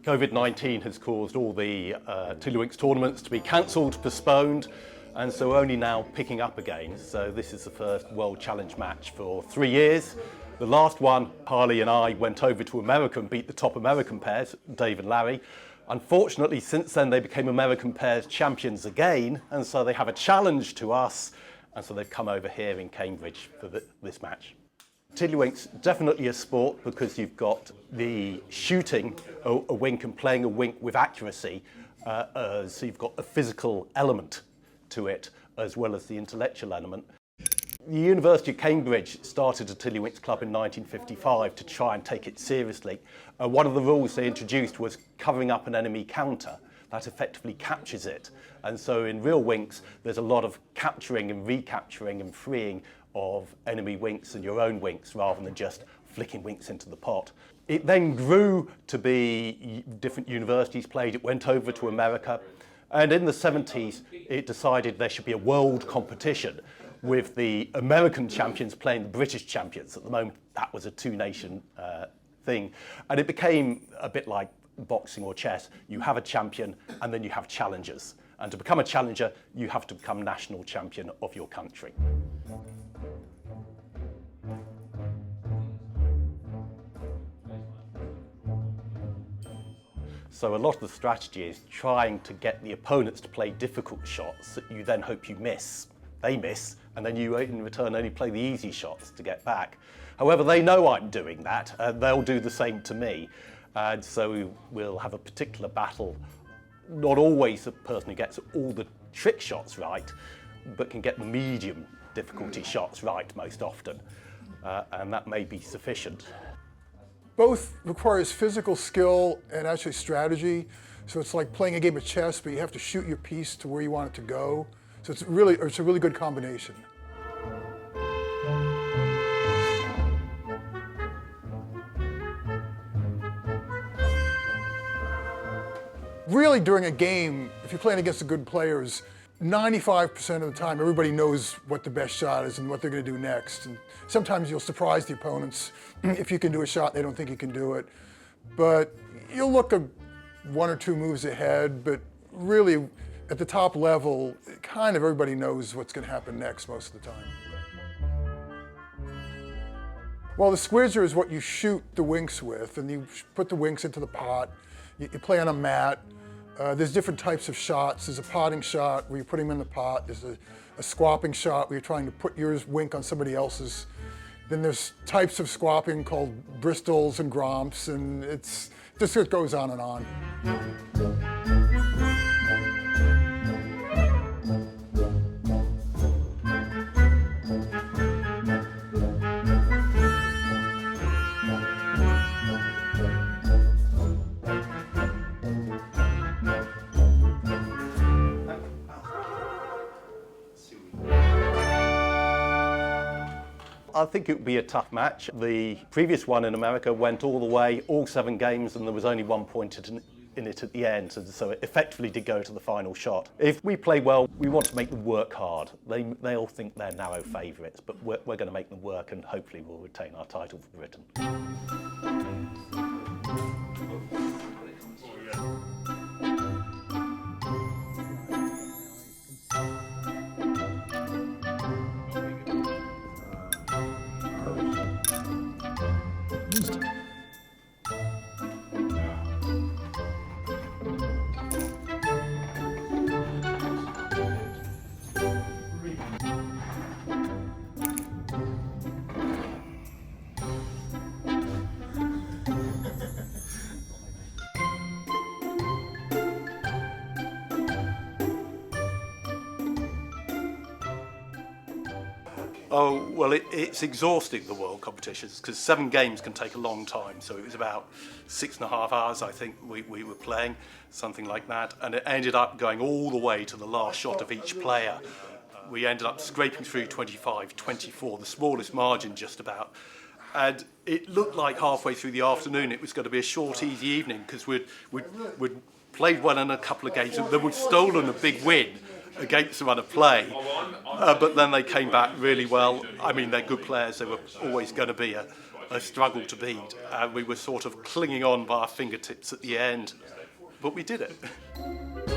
COVID-19 has caused all the Tiddlywinks tournaments to be cancelled, postponed, and so only now picking up again. So this is the first World Challenge match for 3 years. The last one, Harley and I went over to America and beat the top American pairs, Dave and Larry. Unfortunately, since then they became American Pairs Champions again, and so they have a challenge to us, and so they've come over here in Cambridge for this match. Tiddlywinks, definitely a sport because you've got the shooting a wink and playing a wink with accuracy, so you've got a physical element to it as well as the intellectual element. The University of Cambridge started a Tiddlywinks club in 1955 to try and take it seriously. One of the rules they introduced was covering up an enemy counter. That effectively captures it. And so in real winks, there's a lot of capturing and recapturing and freeing of enemy winks and your own winks rather than just flicking winks into the pot. It then grew to be different universities played. It went over to America. And in the 70s, it decided there should be a world competition with the American champions playing the British champions. At the moment, that was a two-nation thing. And it became a bit like boxing or chess. You have a champion and then you have challengers. And to become a challenger, you have to become national champion of your country. So a lot of the strategy is trying to get the opponents to play difficult shots that you then hope you miss. They miss, and then you in return only play the easy shots to get back. However, they know I'm doing that, and they'll do the same to me. And so we'll have a particular battle, not always the person who gets all the trick shots right, but can get the medium difficulty shots right most often. And that may be sufficient. Both requires physical skill and actually strategy. So it's like playing a game of chess, but you have to shoot your piece to where you want it to go. So it's a really good combination. Really, during a game, if you're playing against the good players, 95% of the time, everybody knows what the best shot is and what they're going to do next. And sometimes you'll surprise the opponents. If you can do a shot, they don't think you can do it. But you'll look one or two moves ahead, but really, at the top level, kind of everybody knows what's going to happen next most of the time. Well, the squidger is what you shoot the winks with, and you put the winks into the pot. You play on a mat. There's different types of shots. There's a potting shot where you're putting them in the pot. There's a squapping shot where you're trying to put your wink on somebody else's. Then there's types of squapping called bristols and gromps, and it goes on and on. I think it would be a tough match. The previous one in America went all the way, all 7 games, and there was only 1 point in it at the end, so it effectively did go to the final shot. If we play well, we want to make them work hard. They all think they're narrow favourites, but we're going to make them work, and hopefully we'll retain our title for Britain. Oh, well, it's exhausting, the world competitions, because 7 games can take a long time. So it was about 6.5 hours, I think, we were playing, something like that. And it ended up going all the way to the last shot of each player. We ended up scraping through 25, 24, the smallest margin just about. And it looked like halfway through the afternoon it was going to be a short, easy evening, because we'd played well in a couple of games, and then we'd stolen a big win against them on a play, but then they came back really well. I mean, they're good players. They were always going to be a a struggle to beat, and we were sort of clinging on by our fingertips at the end, but we did it.